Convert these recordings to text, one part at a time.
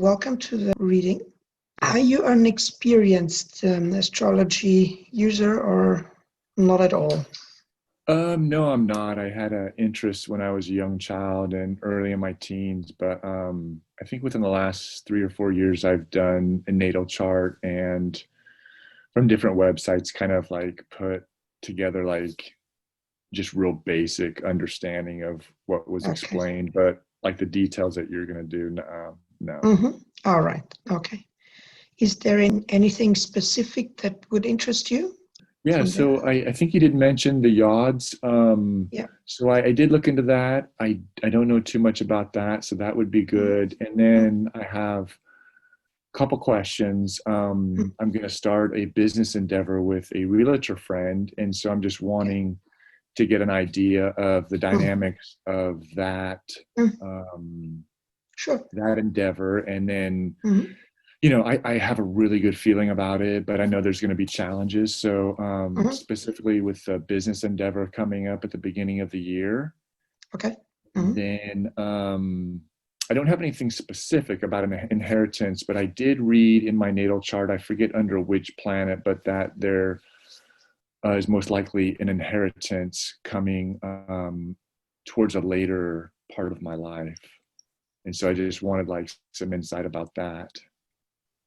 welcome to the reading. Are you an experienced astrology user or not at all? No, I'm not. I had an interest when I was a young child and early in my teens, but I think within the last 3 or 4 years, I've done a natal chart and from different websites, kind of like put together like just real basic understanding of what was Okay. explained, but like the details that you're going to do, no. All right. Okay. Is there anything specific that would interest you Yeah, from so there? I think you did mention the Yods. Yeah. So I did look into that. I don't know too much about that, so that would be Mm, good. And mm, then I have a couple questions. mm. I'm going to start a business endeavor with a realtor friend, and so I'm just Okay. wanting to get an idea of the Mm, dynamics of mm. um, Sure. that endeavor, and then Mm, I have a really good feeling about it, but I know there's going to be challenges. So, mm. specifically with the business endeavor coming up at the beginning of the year, Okay. Mm, then I don't have anything specific about an inheritance, but I did read in my natal chart, I forget under which planet, but that there is most likely an inheritance coming towards a later part of my life. And so I just wanted like some insight about that.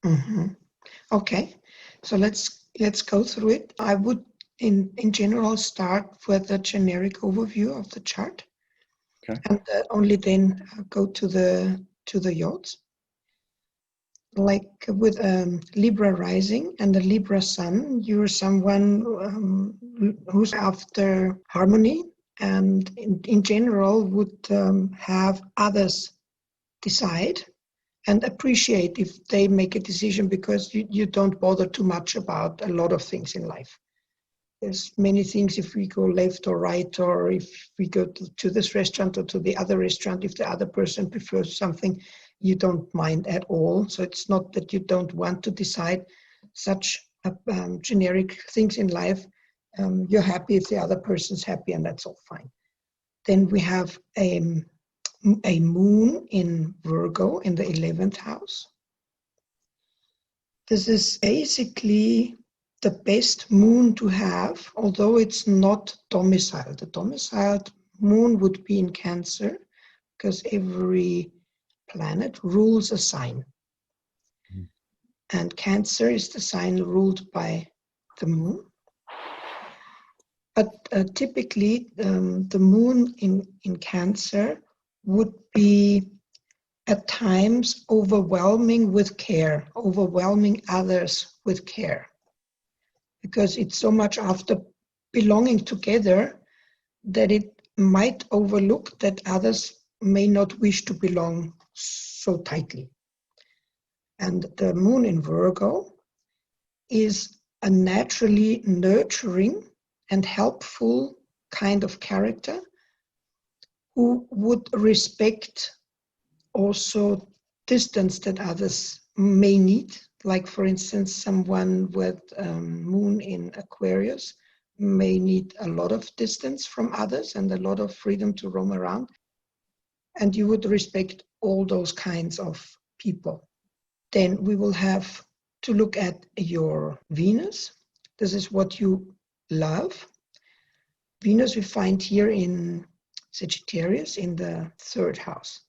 mhm. Okay. So let's go through it. I would in general start with a generic overview of the chart Okay. and only then go to the yachts. Like with Libra rising and a Libra sun, you're someone who's after harmony and in general would have others decide and appreciate if they make a decision because you don't bother too much about a lot of things in life. There's many things if we go left or right, or if we go to this restaurant or to the other restaurant, if the other person prefers something, you don't mind at all. So it's not that you don't want to decide such generic things in life. You're happy if the other person's happy, and that's all fine. Then we have a moon in Virgo in the 11th house. This is basically the best moon to have, although it's not domiciled. The domiciled moon would be in Cancer because every planet rules a sign. And Cancer is the sign ruled by the moon. But typically, the moon in Cancer would be at times overwhelming with care, overwhelming others with care, because it's so much after belonging together that it might overlook that others may not wish to belong so tightly. And the moon in Virgo is a naturally nurturing and helpful kind of character who would respect also distance that others may need. Like, for instance, someone with moon in Aquarius may need a lot of distance from others and a lot of freedom to roam around. And you would respect all those kinds of people. Then we will have to look at your Venus. This is what you love. Venus we find here in Sagittarius in the 3rd house.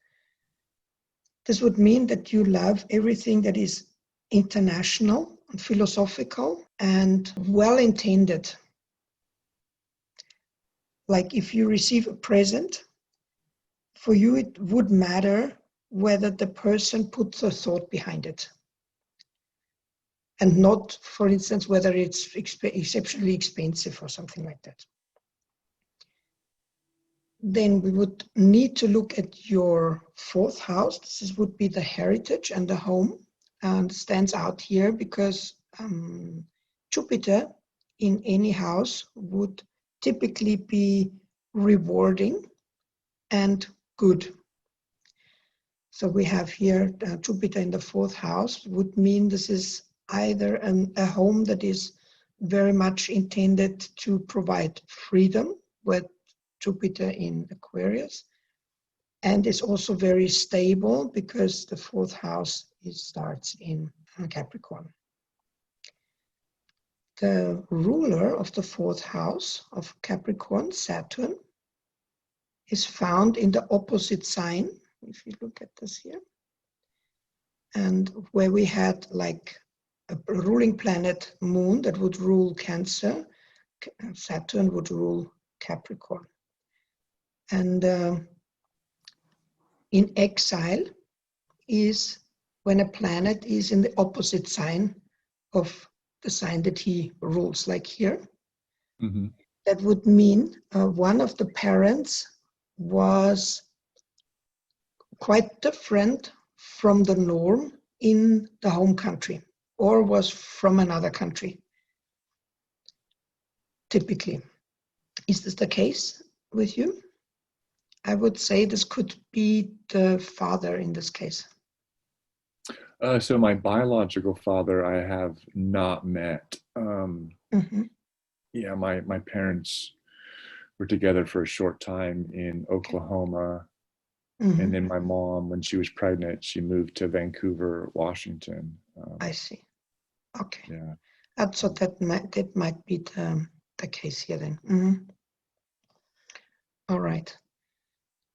This would mean that you love everything that is international and philosophical and well-intended. Like if you receive a present, for you it would matter whether the person puts a thought behind it. And not, for instance, whether it's exceptionally expensive or something like that. Then we would need to look at your 4th house. This would be the heritage and the home, and stands out here because Jupiter in any house would typically be rewarding and good. So we have here Jupiter in the 4th house would mean this is either a home that is very much intended to provide freedom with Jupiter in Aquarius, and is also very stable because the fourth house starts in Capricorn. The ruler of the fourth house of Capricorn, Saturn, is found in the opposite sign, if you look at this here. And where we had like a ruling planet, Moon, that would rule Cancer, Saturn would rule Capricorn. And in exile is when a planet is in the opposite sign of the sign that he rules, like here. Mm-hmm. That would mean one of the parents was quite different from the norm in the home country, or was from another country, typically. Is this the case with you? I would say this could be the father in this case. So my biological father, I have not met. Mm-hmm. Yeah, my parents were together for a short time in Oklahoma. Mm-hmm. And then my mom, when she was pregnant, she moved to Vancouver, Washington. I see. Okay. Yeah. So that might be the case here then. Mm-hmm. All right.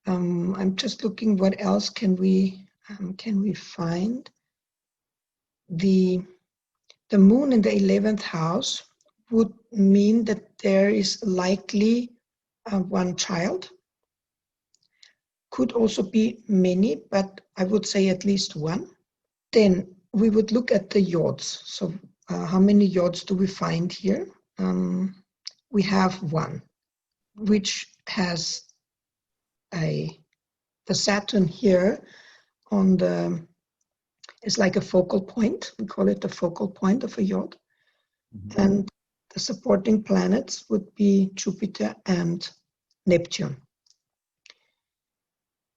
I'm just looking what else can we find. The moon in the 11th house would mean that there is likely one child. Could also be many, but I would say at least one. Then we would look at the yods. So how many yods do we find here? We have one, which has the Saturn here on is like a focal point. We call it the focal point of a yod. Mm-hmm. And the supporting planets would be Jupiter and Neptune.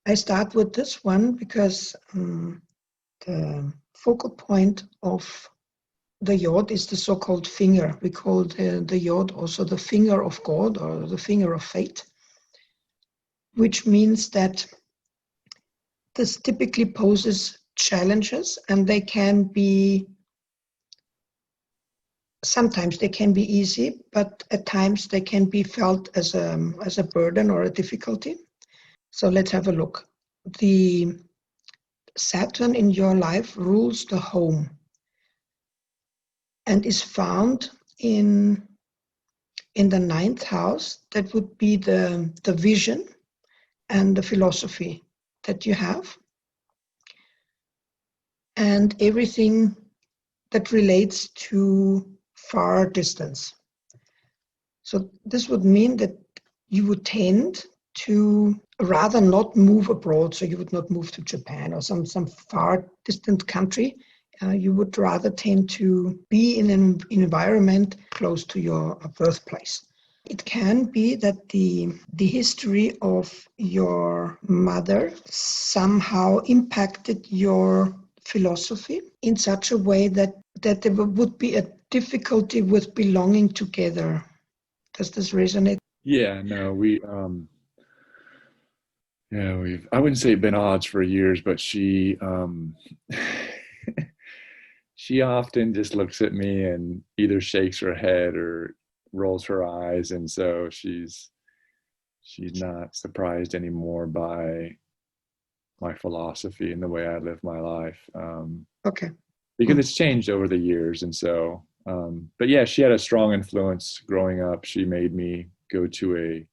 I start with this one because the focal point of the yod is the so-called finger. We call the yod also the finger of God or the finger of fate, which means that this typically poses challenges, and they can be, sometimes they can be easy, but at times they can be felt as a burden or a difficulty. So let's have a look. The Saturn in your life rules the home and is found in the 9th house. That would be the vision and the philosophy that you have, and everything that relates to far distance. So this would mean that you would tend to rather not move abroad. So you would not move to Japan or some far distant country. You would rather tend to be in an environment close to your birthplace. It can be that the history of your mother somehow impacted your philosophy in such a way that there would be a difficulty with belonging together. Does this resonate? Yeah, no, I wouldn't say been odds for years, but she she often just looks at me and either shakes her head or rolls her eyes, and so she's not surprised anymore by my philosophy and the way I live my life. Okay. Because it's changed over the years, and so but yeah, she had a strong influence growing up. She made me go to a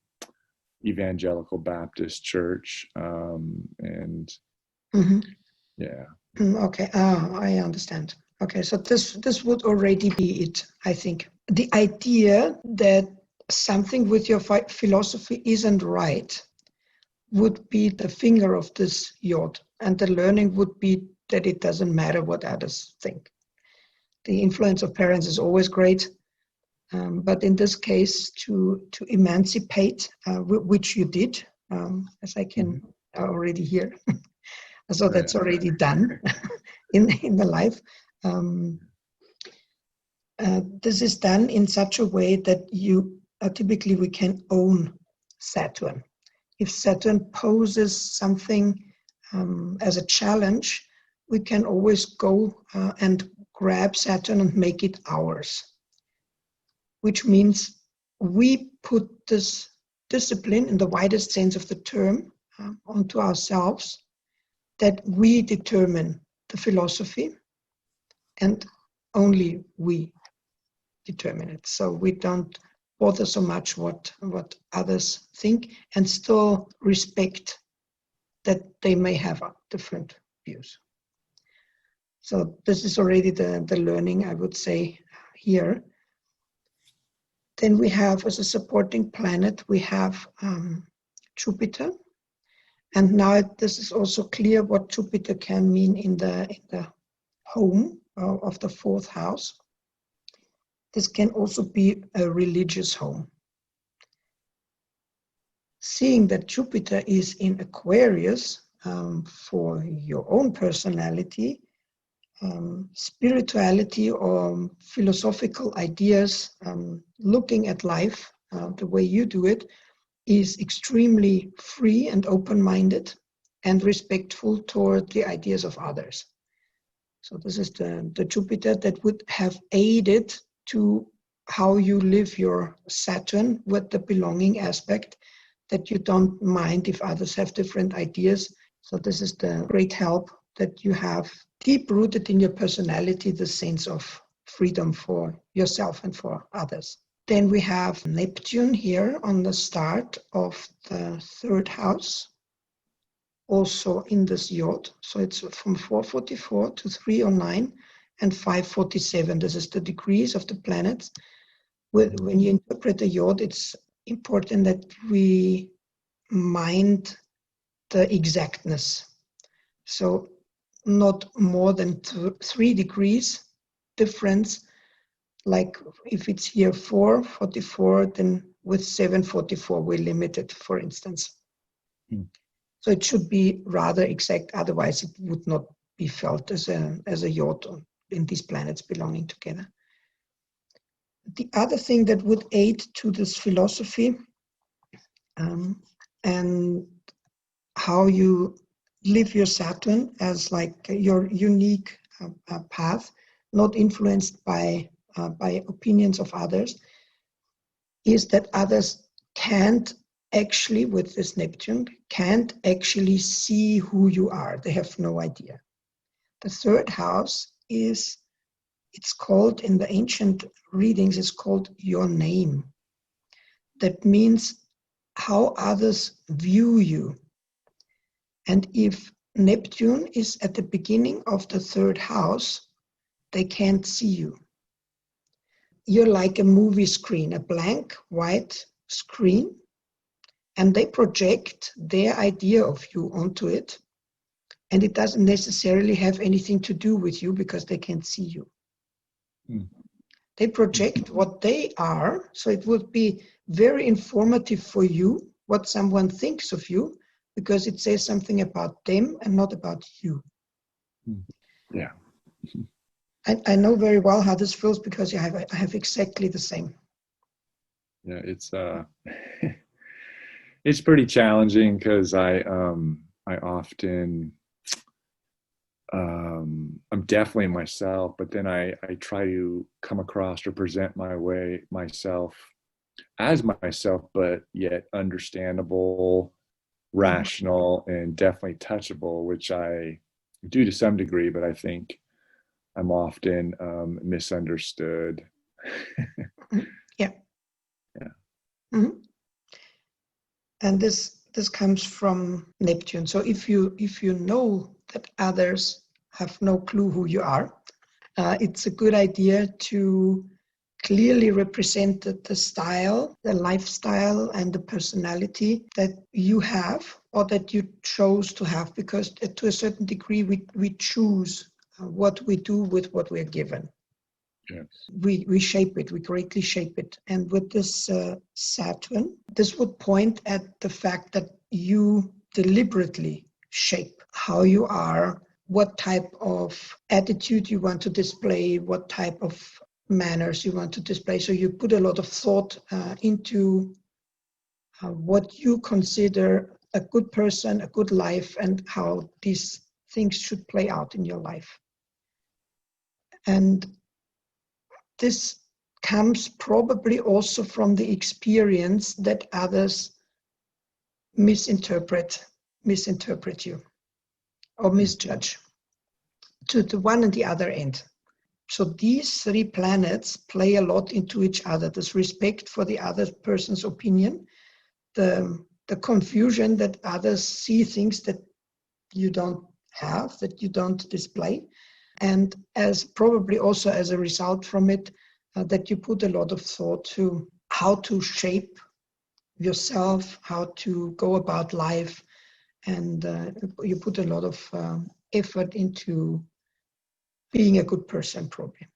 evangelical Baptist church, and mm-hmm. Yeah. Okay, I understand. Okay, so this would already be it, I think. The idea that something with your philosophy isn't right would be the finger of this yod, and the learning would be that it doesn't matter what others think. The influence of parents is always great, but in this case, to emancipate, which you did, as I can already hear. So that's already done in the life. This is done in such a way that you typically we can own Saturn. if Saturn poses something as a challenge, we can always go and grab Saturn and make it ours, which means we put this discipline in the widest sense of the term onto ourselves, that we determine the philosophy and only we determine it. So we don't bother so much what others think, and still respect that they may have different views. So this is already the learning, I would say, here. Then we have, as a supporting planet, we have Jupiter. And now this is also clear what Jupiter can mean in the home of the fourth house. This can also be a religious home. Seeing that Jupiter is in Aquarius for your own personality, spirituality or philosophical ideas, looking at life the way you do it, is extremely free and open-minded and respectful toward the ideas of others. So this is the Jupiter that would have aided to how you live your Saturn with the belonging aspect, that you don't mind if others have different ideas. So this is the great help, that you have deep-rooted in your personality the sense of freedom for yourself and for others. Then we have Neptune here on the start of the third house, also in this Yod. So it's from 444 to 309 and 547. This is the degrees of the planets. When you interpret the Yod, it's important that we mind the exactness. So not more than 3 degrees difference. Like if it's here 444, then with 744 we're limited, for instance. So it should be rather exact, otherwise it would not be felt as a Yod in these planets belonging together. The other thing that would aid to this philosophy and how you live your Saturn as like your unique path, not influenced by opinions of others, is that others can't actually, with this Neptune, can't actually see who you are. They have no idea. The third house is, it's called, in the ancient readings, it's called your name. That means how others view you. And if Neptune is at the beginning of the third house, they can't see you. You're like a movie screen, a blank white screen, and they project their idea of you onto it, and it doesn't necessarily have anything to do with you because they can't see you. They project what they are, so it would be very informative for you what someone thinks of you, because it says something about them and not about you. Yeah. I know very well how this feels, because I have exactly the same. Yeah, it's pretty challenging, because I often I'm definitely myself, but then I try to come across or present myself as myself, but yet understandable, rational, and definitely touchable, which I do to some degree, but I think I'm often misunderstood. Yeah. Yeah. Mm-hmm. And this comes from Neptune. So if you know that others have no clue who you are, it's a good idea to clearly represent the style, the lifestyle, and the personality that you have, or that you chose to have, because to a certain degree we choose what we do with what we're given. Yes. We shape it, we greatly shape it. And with this Saturn, this would point at the fact that you deliberately shape how you are, what type of attitude you want to display, what type of manners you want to display. So you put a lot of thought into what you consider a good person, a good life, and how these things should play out in your life. And this comes probably also from the experience that others misinterpret you or misjudge to the one and the other end. So these three planets play a lot into each other. This respect for the other person's opinion, the confusion that others see things that you don't have, that you don't display, and as probably also as a result from it, that you put a lot of thought to how to shape yourself, how to go about life, and you put a lot of effort into being a good person, probably.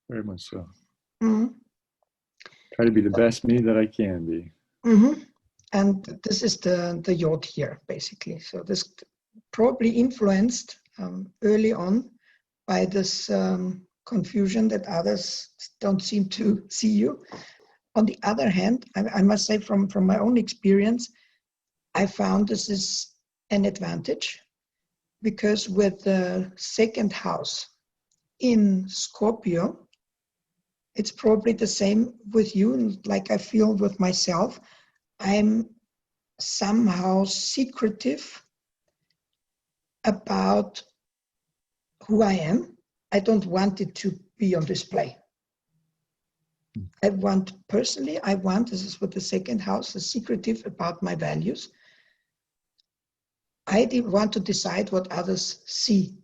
Very much so. Mm-hmm. Try to be the best me that I can be. Mm-hmm. And this is the Yod here, basically. So this probably influenced early on by this confusion that others don't seem to see you. On the other hand, I must say from my own experience, I found this is an advantage, because with the second house in Scorpio, it's probably the same with you, like I feel with myself. I'm somehow secretive about who I am. I don't want it to be on display. I want, this is with the second house, is secretive about my values. I want to decide what others see.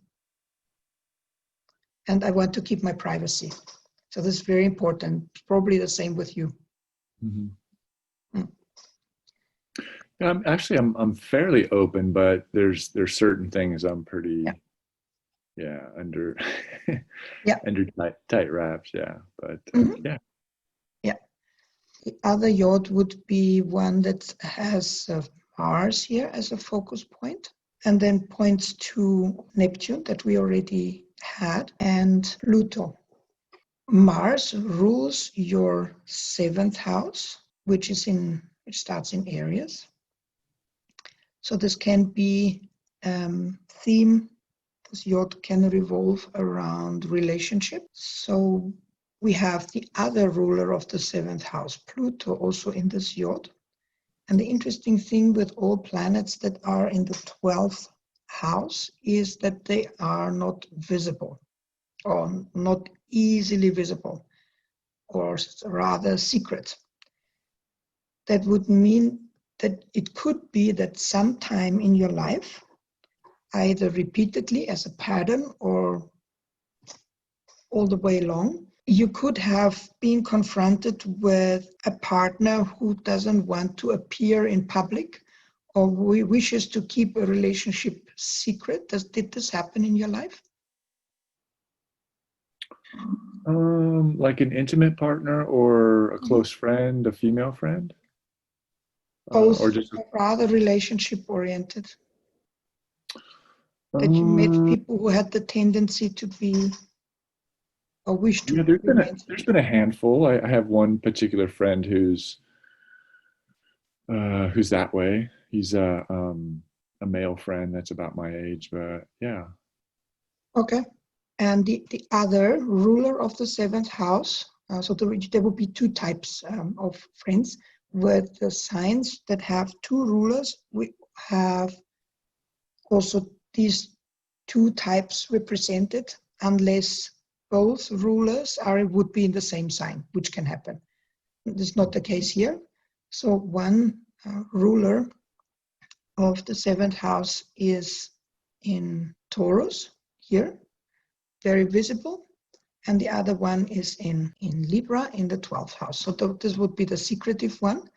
And I want to keep my privacy. So this is very important. Probably the same with you. Mm-hmm. Mm. I'm fairly open, but there's certain things I'm pretty under under tight wraps, but yeah. The other Yod would be one that has Mars here as a focus point, and then points to Neptune that we already had, and Pluto. Mars rules your 7th house, which starts in Aries. So this can be theme. This Yod can revolve around relationship. So we have the other ruler of the 7th house, Pluto, also in this Yod. And the interesting thing with all planets that are in the 12th house is that they are not visible, or not easily visible, or rather secret. That would mean that it could be that sometime in your life, either repeatedly as a pattern or all the way along, you could have been confronted with a partner who doesn't want to appear in public, or who wishes to keep a relationship secret. Did this happen in your life? Like an intimate partner or a close friend, a female friend? Both, or just rather relationship oriented. That you met people who had the tendency to be, or wish to be. There's been a handful. I have one particular friend who's that way. He's a male friend that's about my age, but yeah. Okay. And the other ruler of the 7th house, so there will be two types of friends. With the signs that have two rulers, we have also these two types represented, unless both rulers would be in the same sign, which can happen. This is not the case here. So one ruler of the 7th house is in Taurus here, very visible, and the other one is in Libra in the 12th house. So this would be the secretive one.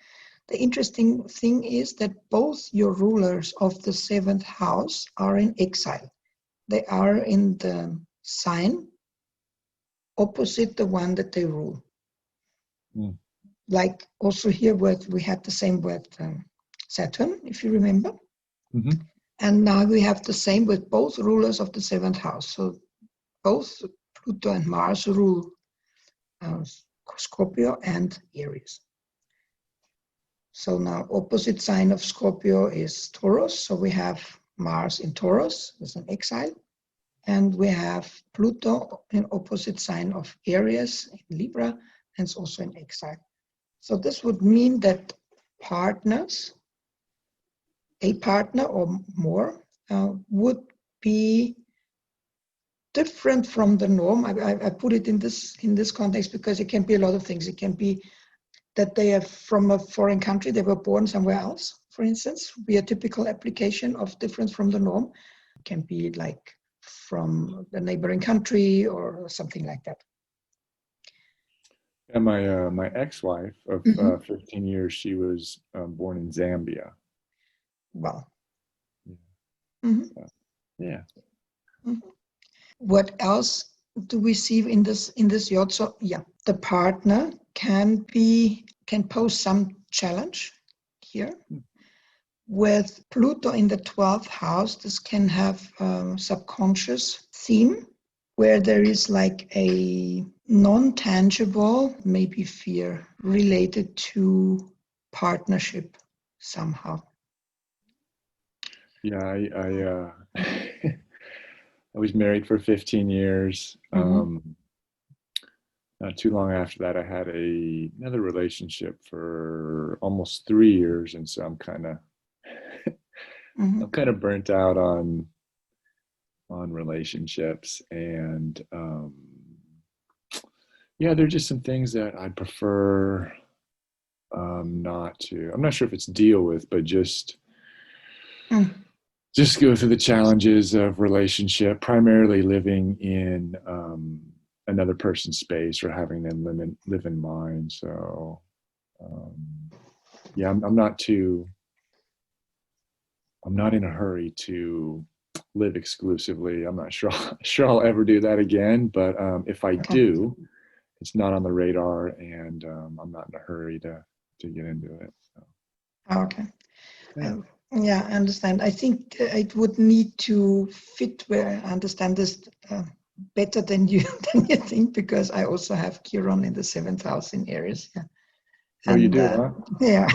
The interesting thing is that both your rulers of the 7th house are in exile. They are in the sign opposite the one that they rule. Mm. Like also here, we had the same with Saturn, if you remember. Mm-hmm. And now we have the same with both rulers of the 7th house. So both Pluto and Mars rule Scorpio and Aries. So now opposite sign of Scorpio is Taurus. So we have Mars in Taurus as an exile. And we have Pluto in opposite sign of Aries in Libra, and it's also in exile. So this would mean that partners, a partner or more, would be different from the norm. I put it in this context because it can be a lot of things. It can be that they are from a foreign country, they were born somewhere else, for instance, be a typical application of difference from the norm. It can be like from the neighboring country or something like that. And my ex-wife of 15 years, she was born in Zambia. Well. Yeah. Mm-hmm. Yeah. Mm-hmm. What else do we see in this yod? So yeah, the partner can pose some challenge here. With Pluto in the 12th house, this can have a subconscious theme where there is like a non-tangible, maybe fear related to partnership somehow. Yeah, I was married for 15 years. Not too long after that, I had another relationship for almost 3 years, and so I'm kind of burnt out on relationships, and yeah, there are just some things that I'd prefer not to. I'm not sure if it's deal with, but just go through the challenges of relationship, primarily living in another person's space or having them live in mine. So yeah, I'm not in a hurry to live exclusively. I'm not sure I'll ever do that again, but if I do, it's not on the radar, and I'm not in a hurry to get into it. So. Okay. Yeah. Yeah, I understand. I think it would need to fit where I understand this better than you think, because I also have Chiron in the 7th house in Aries. Yeah. Oh, you do, huh? Yeah.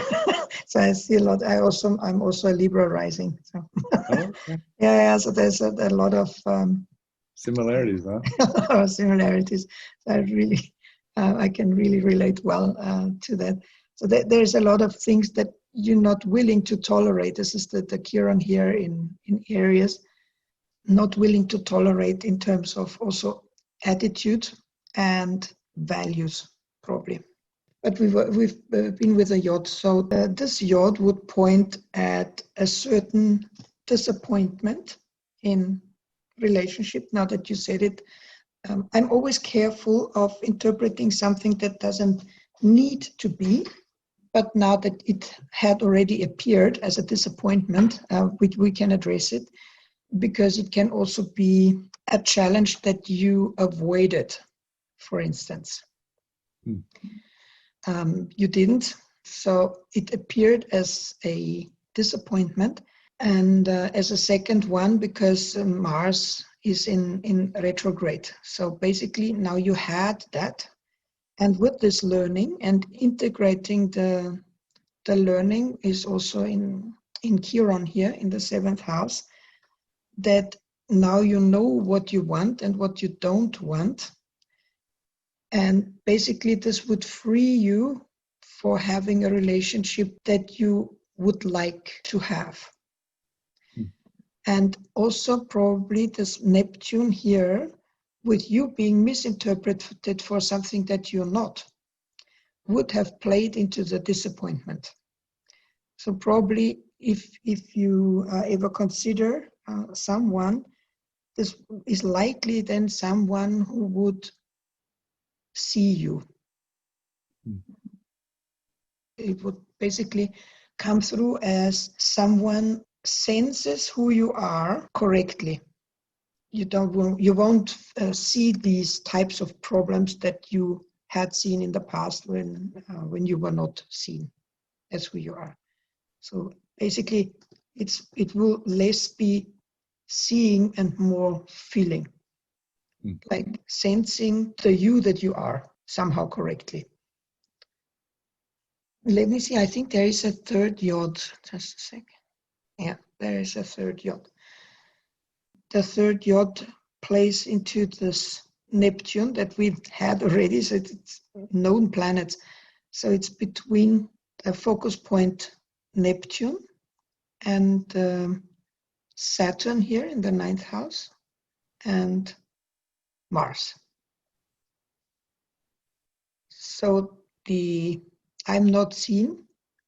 So I see a lot. I'm also a Libra rising. So. Oh, okay. Yeah. So there's a lot of similarities, huh? Similarities. So I can really relate well to that. So there's a lot of things that you're not willing to tolerate. This is the Chiron here in Aries, not willing to tolerate in terms of also attitude and values, probably. But we've been with a Yod. So this Yod would point at a certain disappointment in relationship. Now that you said it, I'm always careful of interpreting something that doesn't need to be, but now that it had already appeared as a disappointment, we can address it, because it can also be a challenge that you avoided, for instance. You didn't, so it appeared as a disappointment. And as a second one, because Mars is in retrograde. So basically now you had that. And with this learning and integrating the learning is also in Chiron here in the 7th house, that now you know what you want and what you don't want. And basically this would free you for having a relationship that you would like to have. And also probably this Neptune here, with you being misinterpreted for something that you're not, would have played into the disappointment. So probably if you ever consider someone, this is likely then someone who would see you. It would basically come through as someone senses who you are correctly. You won't see these types of problems that you had seen in the past when you were not seen as who you are. So basically, it will less be seeing and more feeling, like sensing the you that you are somehow correctly. let me see. I think there is a third yod. Just a sec. Yeah, there is a third yod. The third yod plays into this Neptune that we've had already. So it's known planets. So it's between the focus point Neptune and Saturn here in the ninth house and Mars. So I'm not seen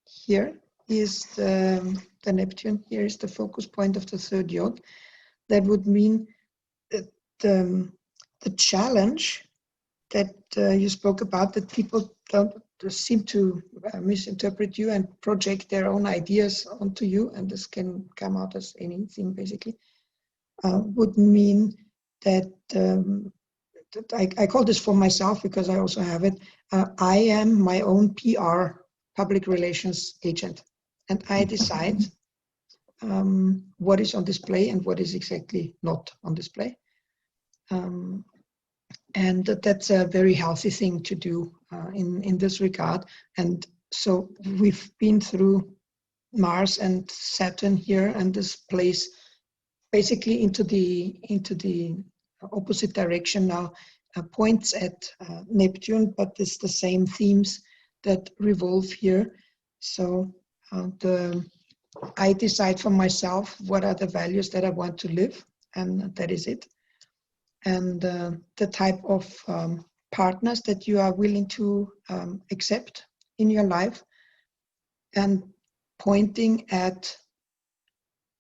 here is the Neptune. Here is the focus point of the third yod. That would mean that the challenge that you spoke about, that people don't seem to misinterpret you and project their own ideas onto you, and this can come out as anything basically, would mean that, I call this for myself because I also have it, I am my own PR, public relations agent, and I decide what is on display and what is exactly not on display. And that's a very healthy thing to do in this regard. And so we've been through Mars and Saturn here, and this plays basically into the opposite direction now, points at Neptune, but it's the same themes that revolve here. So I decide for myself what are the values that I want to live, and that is it. And the type of partners that you are willing to accept in your life, and pointing at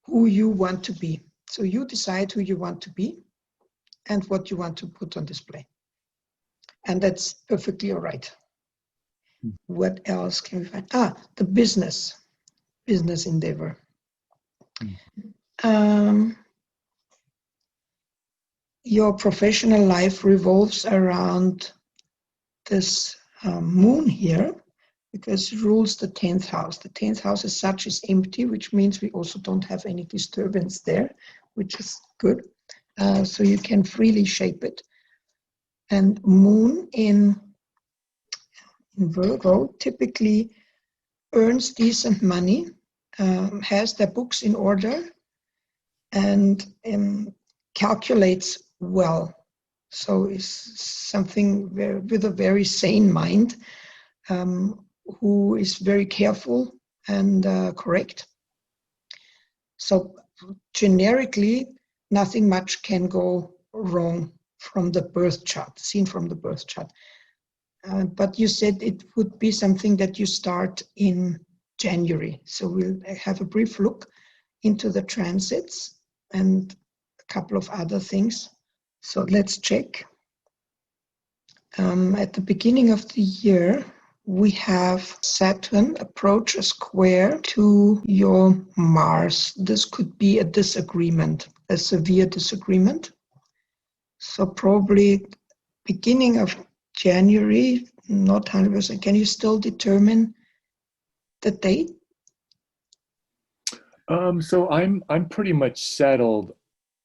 who you want to be. So you decide who you want to be and what you want to put on display. And that's perfectly all right. What else can we find? The business endeavor. Your professional life revolves around this moon here, because it rules the 10th house. The 10th house as such is empty, which means we also don't have any disturbance there, which is good. So you can freely shape it. And moon in Virgo typically earns decent money, has their books in order, and calculates well. So is something with a very sane mind, who is very careful and correct. So generically, nothing much can go wrong from the birth chart, seen from the birth chart. But you said it would be something that you start in January. So we'll have a brief look into the transits and a couple of other things. So let's check. At the beginning of the year, we have Saturn approach a square to your Mars. This could be a disagreement, a severe disagreement. So probably beginning of January, not 100%. Can you still determine the date? So I'm pretty much settled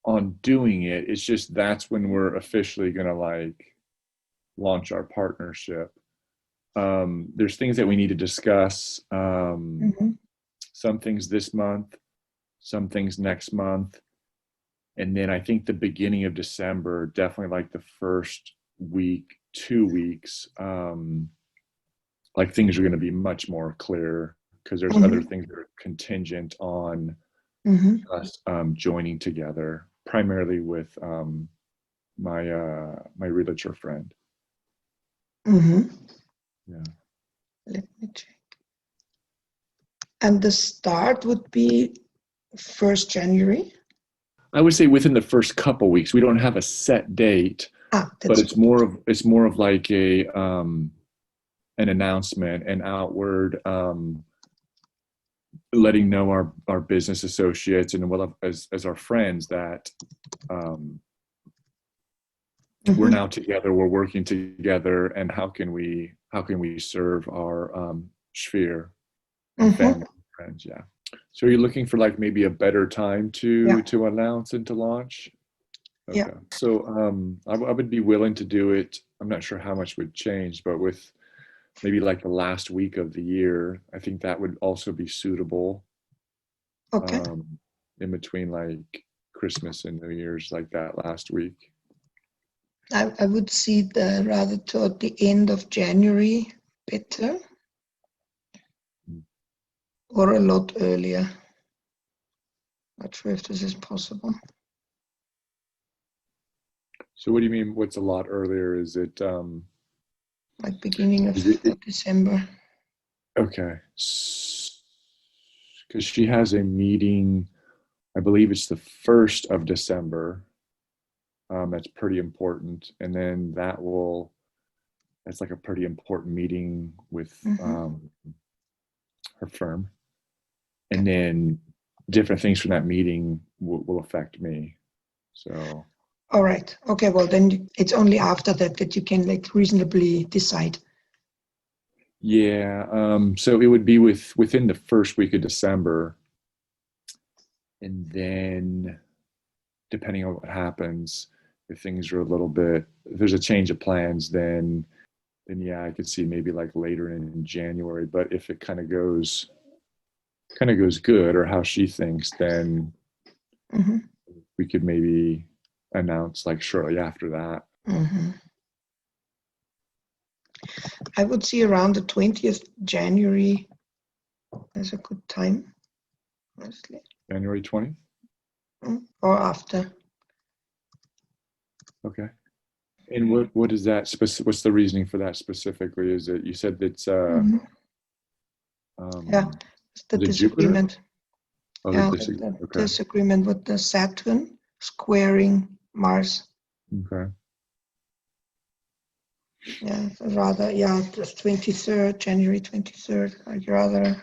on doing it. It's just that's when we're officially gonna like launch our partnership. There's things that we need to discuss. Some things this month, some things next month, and then I think the beginning of December, definitely like the first week, 2 weeks, like things are going to be much more clear, because there's other things that are contingent on us joining together, primarily with my realtor friend. Yeah. Let me check. And the start would be 1st January? I would say within the first couple weeks. We don't have a set date, but it's more of like a an announcement, an outward letting know our business associates and as our friends that we're now together, we're working together, and how can we serve our sphere, family, friends. Yeah. So you're looking for like maybe a better time to announce and to launch? Okay. Yeah. So I would be willing to do it. I'm not sure how much would change, but with maybe like the last week of the year. I think that would also be suitable. Okay. In between like Christmas and New Year's, like that last week. I would see the rather toward the end of January better, or a lot earlier. Not sure if this is possible. So what do you mean? What's a lot earlier? Is it Like beginning of December? Okay. Because she has a meeting, I believe it's the 1st of December. That's pretty important. And then that's like a pretty important meeting with her firm. And then different things from that meeting will affect me. So. All right. Okay. Well, then it's only after that you can like reasonably decide. Yeah. So it would be within the first week of December. And then depending on what happens, if things are if there's a change of plans, then yeah, I could see maybe like later in January. But if it kind of goes good, or how she thinks, then we could maybe announce like shortly after that. I would see around the 20th January as a good time, honestly. January 20th? Or after. Okay. And what is that what's the reasoning for that specifically? Is it, you said that's yeah, the disagreement. Oh, yeah, the disagreement with the Saturn squaring Mars. Okay. Yeah, rather, the 23rd, January 23rd. I'd rather,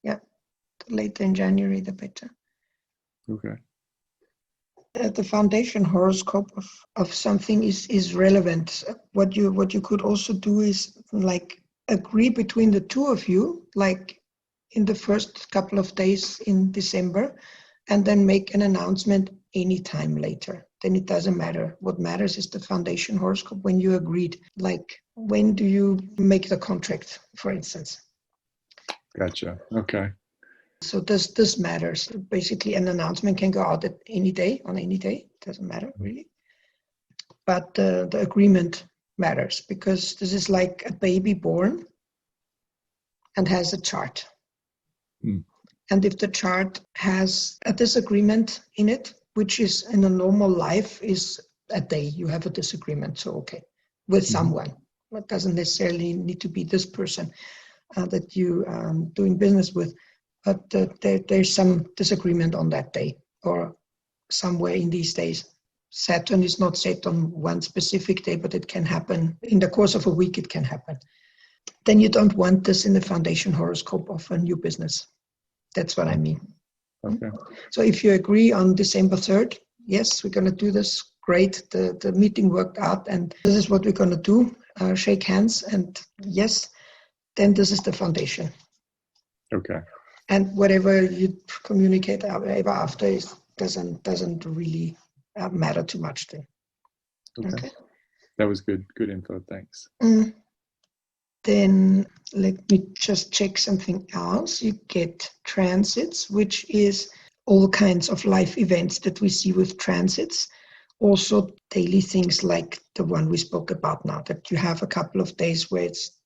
the later in January, the better. Okay. The foundation horoscope of something is relevant. What you could also do is like agree between the two of you, like in the first couple of days in December, and then make an announcement anytime later. Then it doesn't matter. What matters is the foundation horoscope when you agreed. Like, when do you make the contract, for instance? Gotcha. Okay. So this matters. Basically, an announcement can go out at any day, on any day. It doesn't matter, really. But the agreement matters, because this is like a baby born and has a chart. And if the chart has a disagreement in it, which is in a normal life is a day you have a disagreement, so okay, with someone. It doesn't necessarily need to be this person that you doing business with, but there's some disagreement on that day or somewhere in these days. Saturn is not set on one specific day, but it can happen in the course of a week. It can happen. Then you don't want this in the foundation horoscope of a new business. That's what I mean. Okay. So if you agree on December 3rd, yes, we're going to do this. Great. The meeting worked out and this is what we're going to do. Shake hands and yes, then this is the foundation. Okay. And whatever you communicate ever after doesn't really matter too much then. Okay. That was good info. Thanks. Then let me just check something else. You get transits, which is all kinds of life events that we see with transits. Also daily things like the one we spoke about now, that you have a couple of days where it's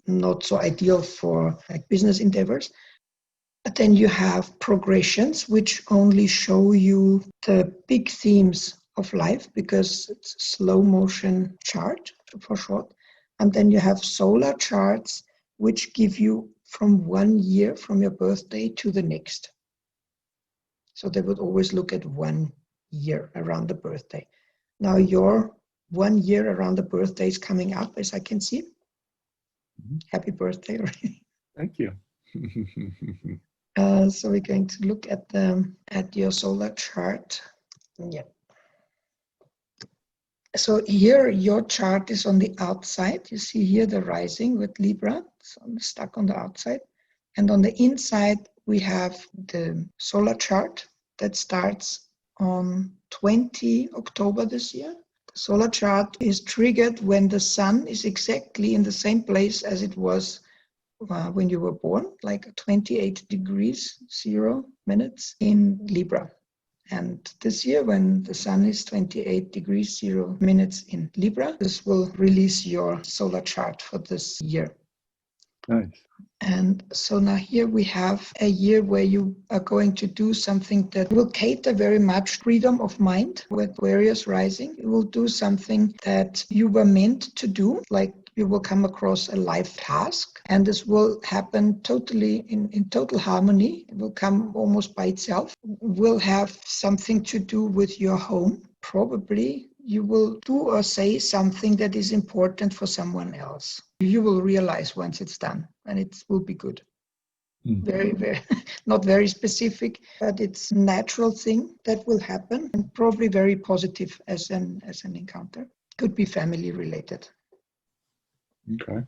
not so ideal for like business endeavors. But then you have progressions, which only show you the big themes of life, because it's a slow motion chart for short. And then you have solar charts, which give you from 1 year from your birthday to the next. So they would always look at 1 year around the birthday. Now your 1 year around the birthday is coming up, as I can see. Happy birthday. Thank you. So we're going to look at your solar chart. Yeah. So here your chart is on the outside. You see here the rising with Libra, so I'm stuck on the outside. And on the inside, we have the solar chart that starts on 20 October this year. Solar chart is triggered when the sun is exactly in the same place as it was when you were born, like 28 degrees 0 minutes in Libra. And this year, when the sun is 28 degrees 0 minutes in Libra, this will release your solar chart for this year. Nice. And so now here we have a year where you are going to do something that will cater very much freedom of mind with Aquarius rising. You will do something that you were meant to do, like you will come across a life task, and this will happen totally in total harmony. It will come almost by itself. It will have something to do with your home. Probably you will do or say something that is important for someone else. You will realize once it's done, and it will be good. Very, very, not very specific, but it's a natural thing that will happen, and probably very positive as an encounter. Could be family related. Okay.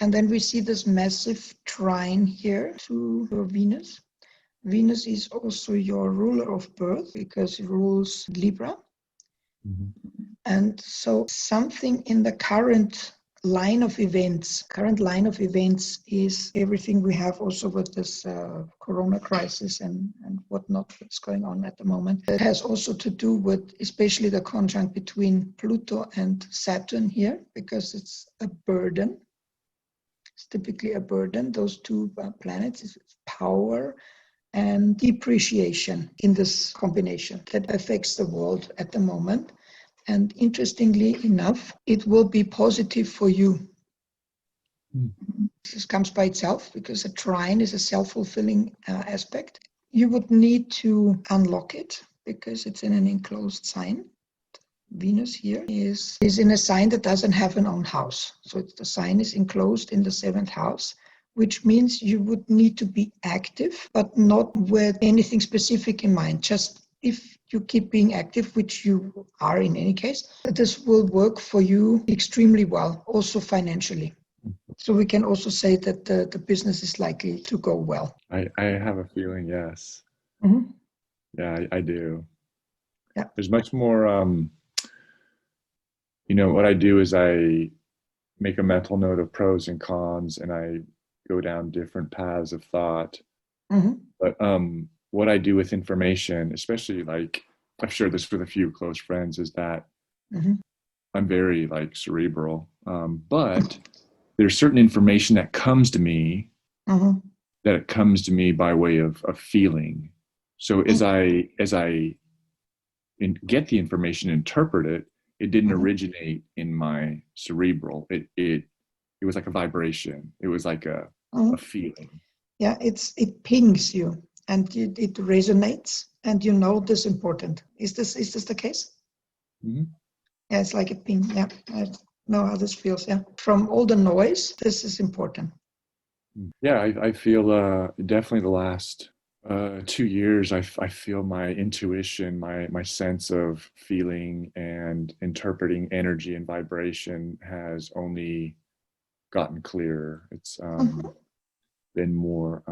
And then we see this massive trine here to your Venus. Venus is also your ruler of birth because it rules Libra. Mm-hmm. And so something in the current line of events is everything we have also with this corona crisis and whatnot that's going on at the moment. It has also to do with especially the conjunct between Pluto and Saturn here, because it's a burden. It's typically a burden. Those two planets is power and depreciation in this combination that affects the world at the moment. And interestingly enough, it will be positive for you. This comes by itself because a trine is a self-fulfilling aspect. You would need to unlock it because it's in an enclosed sign. Venus here is in a sign that doesn't have an own house. So the sign is enclosed in the 7th house, which means you would need to be active, but not with anything specific in mind. Just if you keep being active, which you are in any case, this will work for you extremely well, also financially. So we can also say that the business is likely to go well. I have a feeling, yes. Mm-hmm. Yeah, I do. Yeah. There's much more, what I do is I make a mental note of pros and cons, and I go down different paths of thought. Mm-hmm. But what I do with information, especially like I've shared this with a few close friends, is that mm-hmm. I'm very like cerebral, but there's certain information that comes to me mm-hmm. that it comes to me by way of feeling. So as I get the information, interpret it, it didn't mm-hmm. originate in my cerebral. It was like a vibration. It was like a feeling. Yeah, it pings you and it resonates, and you know this is important. Is this the case? Mm-hmm. Yeah, it's like a ping. Yeah, I know how this feels. Yeah, from all the noise, this is important. Yeah, I feel definitely the last 2 years, I feel my intuition, my sense of feeling and interpreting energy and vibration has only gotten clearer. It's mm-hmm. been more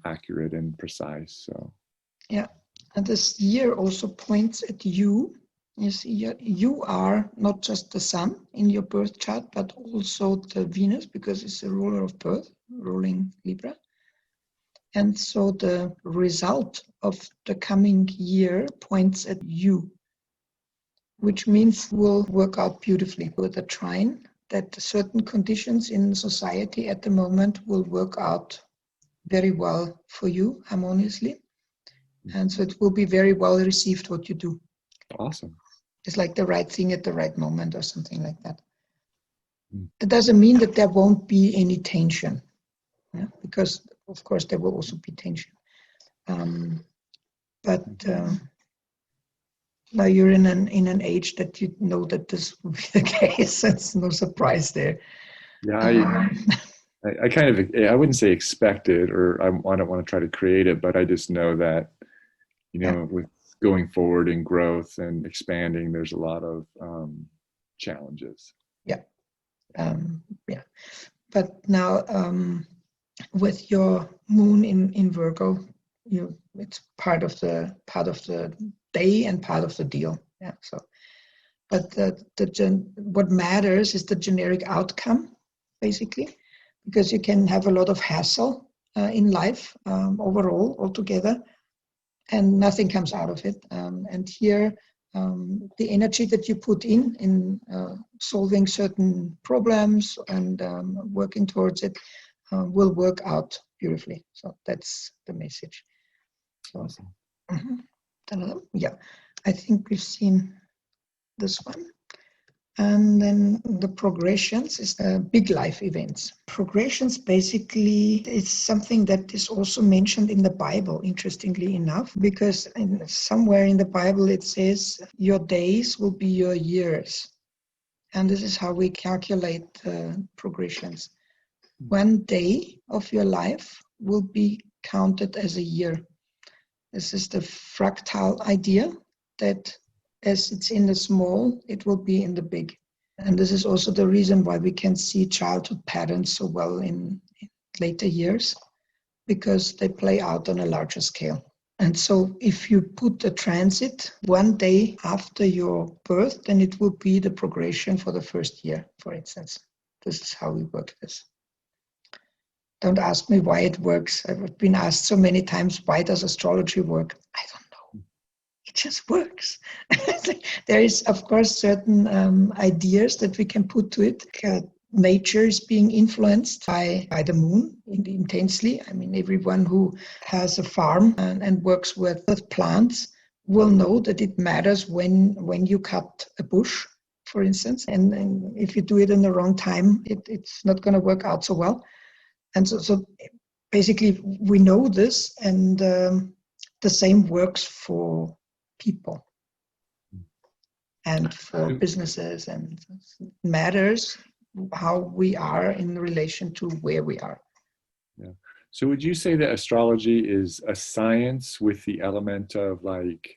accurate and precise. So yeah, and this year also points at you. You see, you are not just the sun in your birth chart, but also the Venus, because it's the ruler of birth, ruling Libra. And so the result of the coming year points at you, which means will work out beautifully with a trine, that certain conditions in society at the moment will work out very well for you harmoniously. And so it will be very well received what you do. Awesome. It's like the right thing at the right moment or something like that. That doesn't mean that there won't be any tension, yeah? Because of course there will also be tension. But now you're in an age that you know that this will be the case. It's no surprise there. Yeah, I kind of, I wouldn't say expect it, or I don't want to try to create it, but I just know that, with going forward in growth and expanding, there's a lot of challenges. Yeah. Yeah. But now with your moon in Virgo, it's part of the day and part of the deal. Yeah. So But what matters is the generic outcome, basically, because you can have a lot of hassle in life overall, altogether, and nothing comes out of it. And here, the energy that you put in solving certain problems and working towards it will work out beautifully. So that's the message. So, Awesome. Yeah, I think we've seen this one. And then the progressions is big life events. Progressions basically is something that is also mentioned in the Bible, interestingly enough, because somewhere in the Bible it says your days will be your years. And this is how we calculate progressions. One day of your life will be counted as a year. This is the fractal idea that as it's in the small, it will be in the big. And this is also the reason why we can see childhood patterns so well in later years, because they play out on a larger scale. And so if you put a transit one day after your birth, then it will be the progression for the first year, for instance. This is how we work this. Don't ask me why it works. I've been asked so many times, why does astrology work? I don't know. It just works. There is, of course, certain ideas that we can put to it. Nature is being influenced by the moon intensely. I mean, everyone who has a farm and works with plants will know that it matters when you cut a bush, for instance. And if you do it in the wrong time, it's not going to work out so well. And so basically we know this, and the same works for people and for businesses, and it matters how we are in relation to where we are. Yeah. So would you say that astrology is a science with the element of like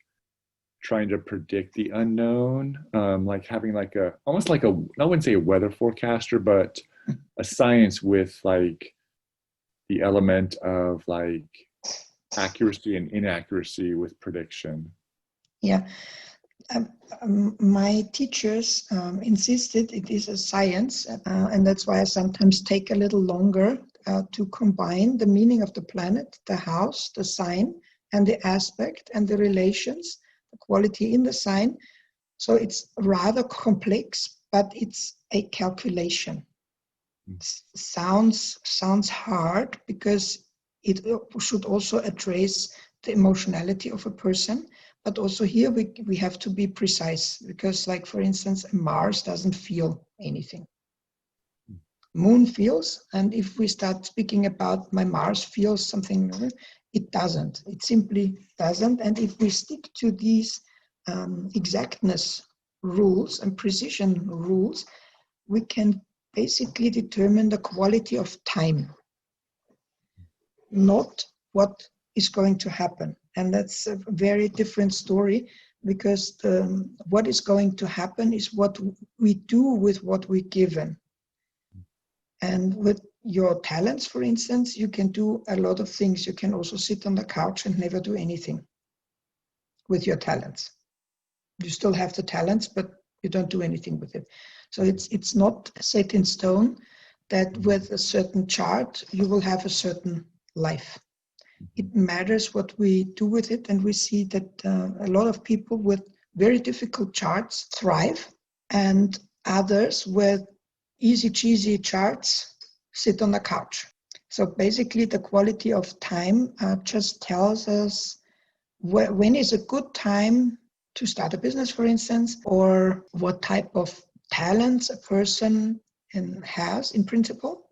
trying to predict the unknown, like having like almost like I wouldn't say a weather forecaster, but a science with like the element of like accuracy and inaccuracy with prediction? Yeah. My teachers insisted it is a science, and that's why I sometimes take a little longer to combine the meaning of the planet, the house, the sign, and the aspect and the relations, the quality in the sign. So it's rather complex, but it's a calculation. Sounds hard because it should also address the emotionality of a person, but also here we have to be precise, because like for instance Mars doesn't feel anything. Moon feels, and if we start speaking about my Mars feels something, it doesn't. It simply doesn't. And if we stick to these exactness rules and precision rules, we can basically determine the quality of time, not what is going to happen. And that's a very different story, because what is going to happen is what we do with what we're given. And with your talents, for instance, you can do a lot of things. You can also sit on the couch and never do anything with your talents. You still have the talents, but you don't do anything with it. So it's not set in stone that with a certain chart, you will have a certain life. It matters what we do with it. And we see that a lot of people with very difficult charts thrive, and others with easy cheesy charts sit on the couch. So basically the quality of time just tells us when is a good time to start a business, for instance, or what type of talents a person has in principle.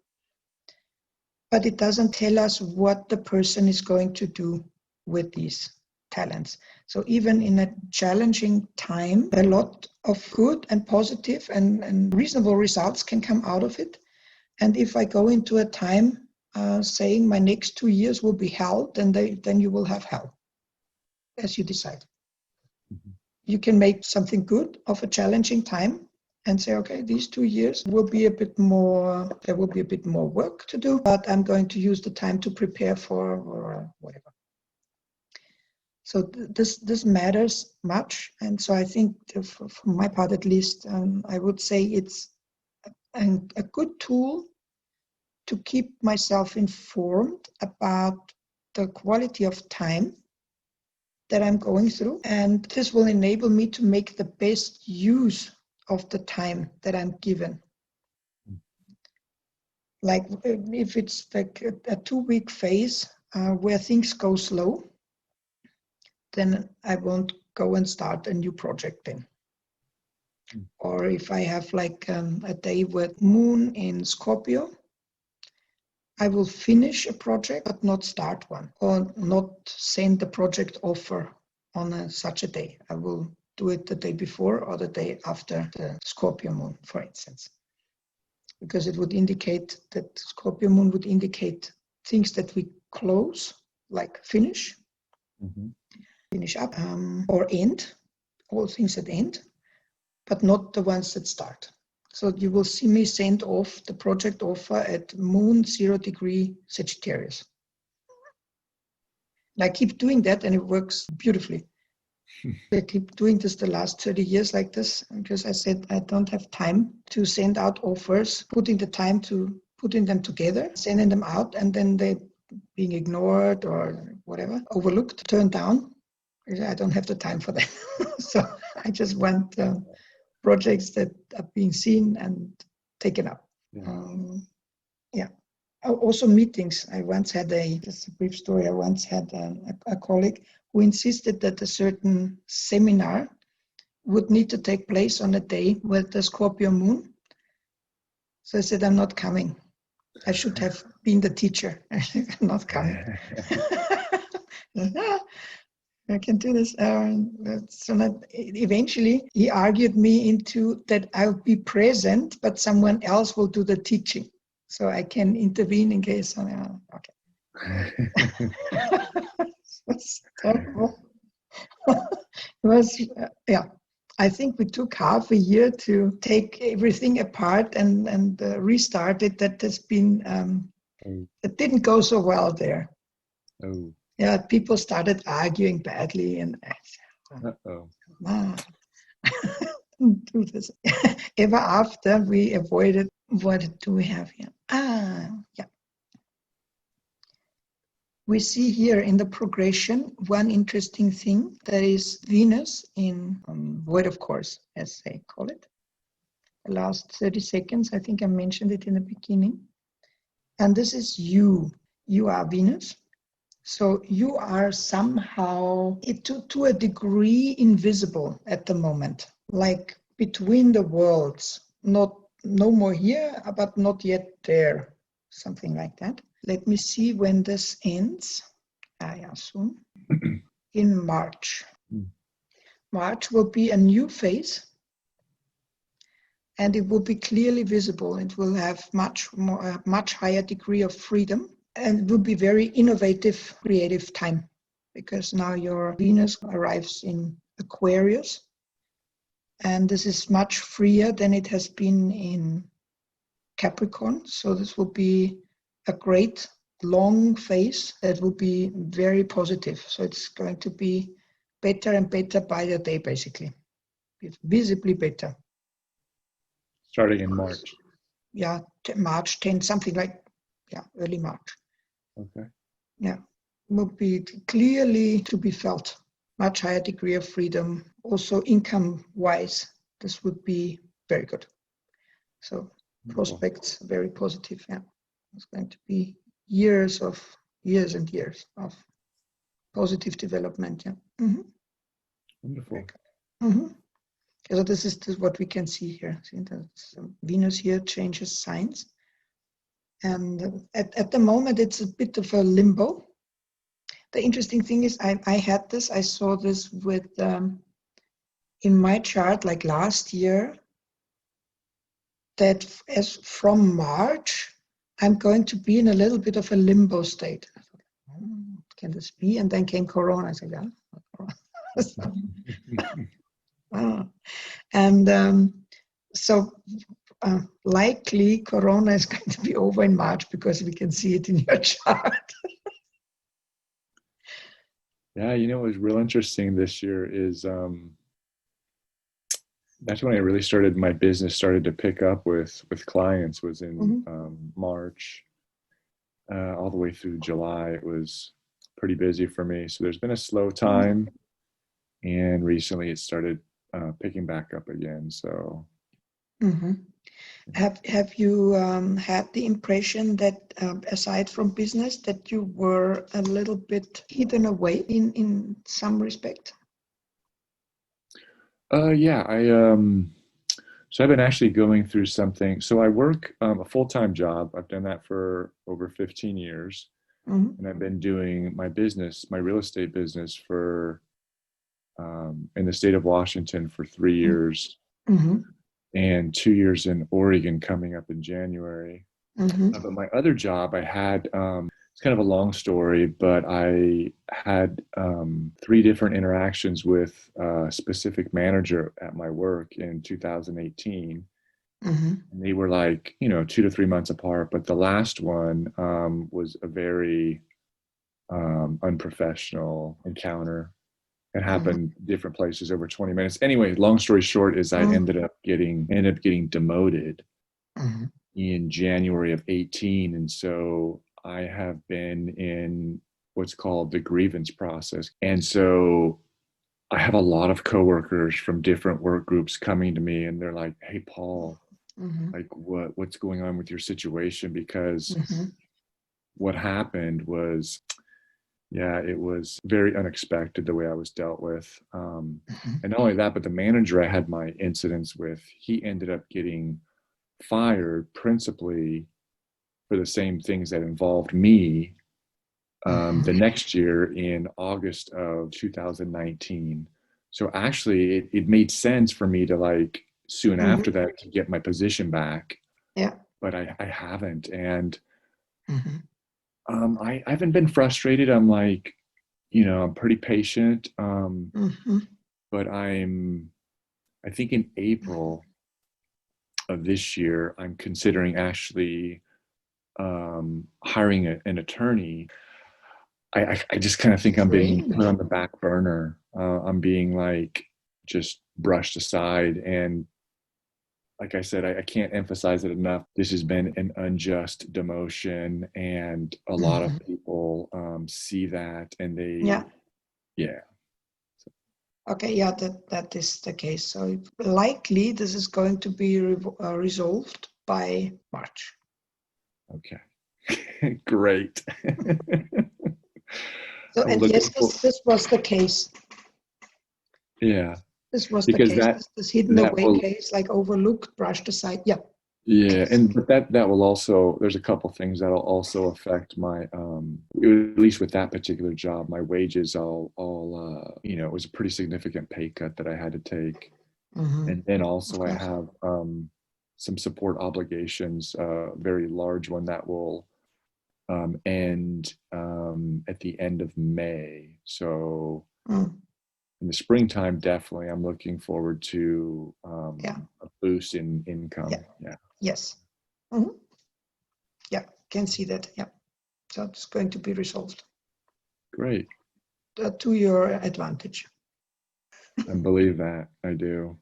But it doesn't tell us what the person is going to do with these talents. So even in a challenging time, a lot of good and positive and reasonable results can come out of it. And if I go into a time saying my next 2 years will be hell, then you will have hell, as you decide. Mm-hmm. You can make something good of a challenging time and say, okay, these 2 years will be a bit more, there will be a bit more work to do, but I'm going to use the time to prepare for or whatever. So this matters much, and so I think, from my part at least, I would say it's a good tool to keep myself informed about the quality of time that I'm going through, and this will enable me to make the best use of the time that I'm given. Like if it's like a 2-week phase where things go slow, then I won't go and start a new project then. Or if I have like a day with moon in Scorpio, I will finish a project but not start one, or not send the project offer on such a day. I will do it the day before or the day after the Scorpio moon, for instance, because it would indicate that Scorpio moon would indicate things that we close, like finish, finish up, or end, all things that end, but not the ones that start. So you will see me send off the project offer at moon 0 degree Sagittarius. And I keep doing that, and it works beautifully. I keep doing this the last 30 years like this, because I said I don't have time to send out offers, putting the time to putting them together, sending them out, and then they being ignored or whatever, overlooked, turned down. I don't have the time for that. So I just want projects that are being seen and taken up. Yeah. Also meetings. I once had just a brief story. I once had a colleague who insisted that a certain seminar would need to take place on a day with the Scorpio moon. So I said, I'm not coming. I should have been the teacher. I'm not coming. I can do this. So that eventually he argued me into that I'll be present, but someone else will do the teaching. So I can intervene in case. Okay. It's terrible. It was, yeah. I think we took half a year to take everything apart and restart it. That has been, it didn't go so well there. Oh. Yeah, people started arguing badly, and do this. Ever after we avoided. What do we have here? Yeah. We see here in the progression one interesting thing, that is Venus in void of course, as they call it. The last 30 seconds, I think I mentioned it in the beginning. And this is you. You are Venus. So you are somehow, to a degree, invisible at the moment, like between the worlds, no more here, but not yet there, something like that. Let me see when this ends. Yeah, soon. In March. March will be a new phase, and it will be clearly visible. It will have much higher degree of freedom, and it will be very innovative, creative time, because now your Venus arrives in Aquarius, and this is much freer than it has been in Capricorn. So this will be a great long phase that will be very positive. So it's going to be better and better by the day, basically. It's visibly better. Starting in March. Yeah, March 10, something like, early March. Okay. Yeah, will be clearly to be felt. Much higher degree of freedom. Also income-wise, this would be very good. So prospects very positive. Yeah, it's going to be years and years of positive development. Yeah. Mm-hmm. Wonderful. Mm-hmm. So this is what we can see here. See, Venus here changes signs, and at the moment it's a bit of a limbo. The interesting thing is, I saw this with in my chart like last year, that as from March I'm going to be in a little bit of a limbo state. I thought, can this be? And then came Corona. I said, yeah. And so likely Corona is going to be over in March, because we can see it in your chart. Yeah, what was real interesting this year is that's when I really started my business started to pick up with clients was in Mhm. March, all the way through July. It was pretty busy for me. So there's been a slow Mhm. time, and recently it started picking back up again. So Mhm. Have you had the impression that aside from business that you were a little bit hidden away in some respect? yeah, so I've been actually going through something. So I work a full-time job. I've done that for over 15 years, Mhm. and I've been doing my business, my real estate business, for in the state of Washington for 3 years, Mhm. and 2 years in Oregon coming up in January. Mhm. But my other job, I had it's kind of a long story, but I had three different interactions with a specific manager at my work in 2018. Mhm. And they were like, 2 to 3 months apart. But the last one was a very unprofessional encounter. It Mhm. happened different places over 20 minutes. Anyway, long story short is I Mhm. ended up getting demoted Mhm. in January of 18. And so I have been in what's called the grievance process. And so I have a lot of coworkers from different work groups coming to me and they're like, "Hey Paul, Mhm. like what's going on with your situation?" Because Mhm. what happened was, yeah, it was very unexpected the way I was dealt with. Mhm. And not only that, but the manager I had my incidents with, he ended up getting fired principally for the same things that involved me the Mhm. next year in August of 2019. So actually, it made sense for me to like soon after Mhm. that to get my position back, Yeah. but I haven't. And Mhm. I haven't been frustrated. I'm like, I'm pretty patient. Mhm. But I think in April of this year, I'm considering actually hiring an attorney. I just kind of think I'm being put Strange. on the back burner. I'm being like just brushed aside. And like I said, I can't emphasize it enough. This has been an unjust demotion, and a lot of Mhm. people see that, and Yeah. yeah, Okay. Yeah. That is the case. So likely this is going to be resolved by March. okay, great. So I'm and looking yes, for, this was the case. yeah, This was the because case. that This hidden that away will, case, like overlooked, brushed aside. Yeah. yeah, Case. and but that will also, there's a couple things that'll also affect my at least with that particular job, my wages. I'll it was a pretty significant pay cut that I had to take. Hmm. And then Of also I course. have some support obligations, a very large one that will end at the end of May. So Mm. in the springtime, definitely I'm looking forward to Yeah. a boost in Yeah. income. Yeah, Yes. Hmm. Yeah. Can see that. Yeah. So it's going to be resolved great. to your advantage. I believe that. I do.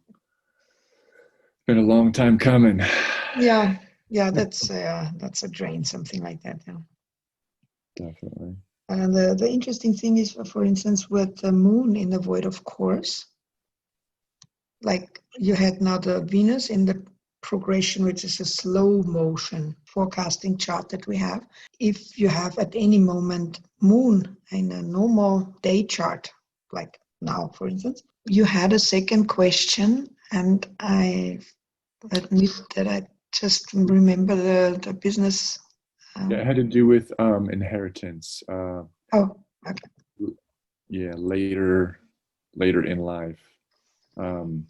Been a long time coming. Yeah. Yeah. That's a drain, something like that. Yeah. Definitely. And the interesting thing is, for instance, with the moon in the void of course, like you had now the Venus in the progression, which is a slow motion forecasting chart that we have. If you have at any moment moon in a normal day chart, like now, for instance, you had a second question, and I admit that I just remember the business. Yeah, it Um, had to do with inheritance. oh, okay. Yeah, later in life. Um,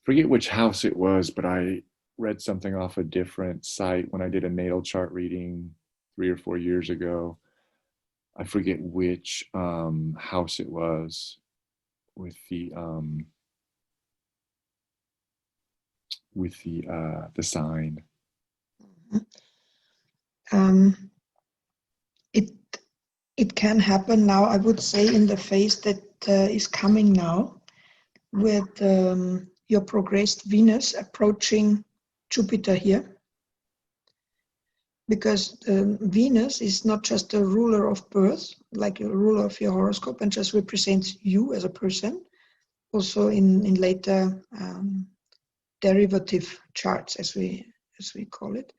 Forget which house it was, but I read something off a different site when I did a natal chart reading 3 or 4 years ago. I forget which house it was with the sign. Um, it it can happen now, I would say, in the phase that is coming now, with your progressed Venus approaching Jupiter here. Because Venus is not just a ruler of birth, like a ruler of your horoscope, and just represents you as a person. Also in later derivative charts, as we call it.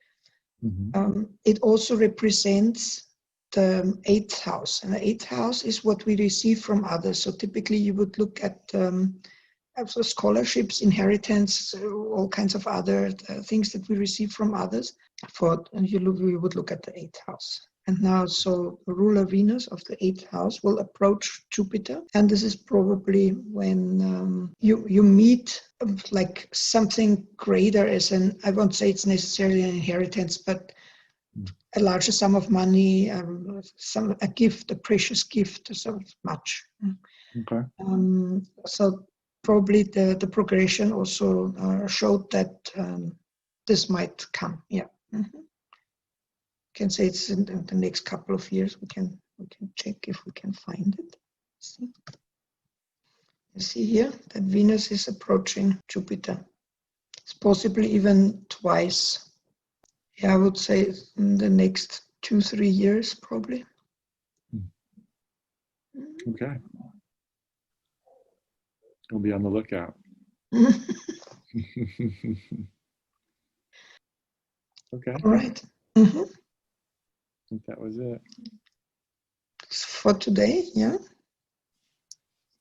It also represents the 8th house, and the 8th house is what we receive from others. So typically you would look at also scholarships, inheritance, all kinds of other things that we receive from others. We would look at the 8th house. And now, so ruler Venus of the 8th house will approach Jupiter. And this is probably when you meet like something greater as I won't say it's necessarily an inheritance, but a larger sum of money, a gift, a precious gift, so much. Okay. So probably the progression also showed that this might come. Yeah. Can say it's in the next couple of years. We can check if we can find it. See. You see here that Venus is approaching Jupiter. It's possibly even twice. Yeah, I would say in the next 2-3 years, probably. Okay. We'll be on the lookout. Okay. All right. I think that was it. For today, yeah.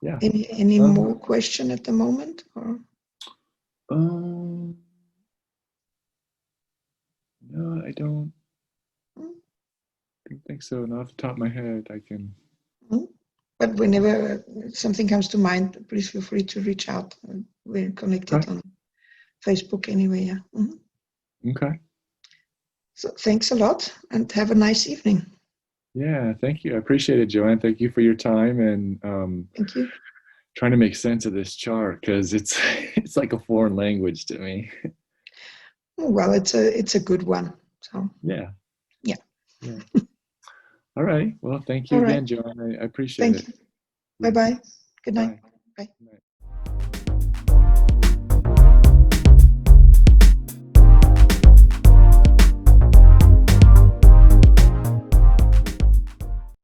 Yeah. Any more question at the moment? Or? No, I don't think so. Not off the top of my head, I can. But whenever something comes to mind, please feel free to reach out. We're connected on Facebook anyway. Yeah. Okay. So thanks a lot, and have a nice evening. Yeah, thank you. I appreciate it, Joanne. Thank you for your time and thank you. Trying to make sense of this chart, because it's like a foreign language to me. Well, it's a good one. So yeah. Yeah. All right. Well, thank you again, Joanne. I appreciate it. Thank you. Bye-bye. Good night. Bye. Bye. Good night.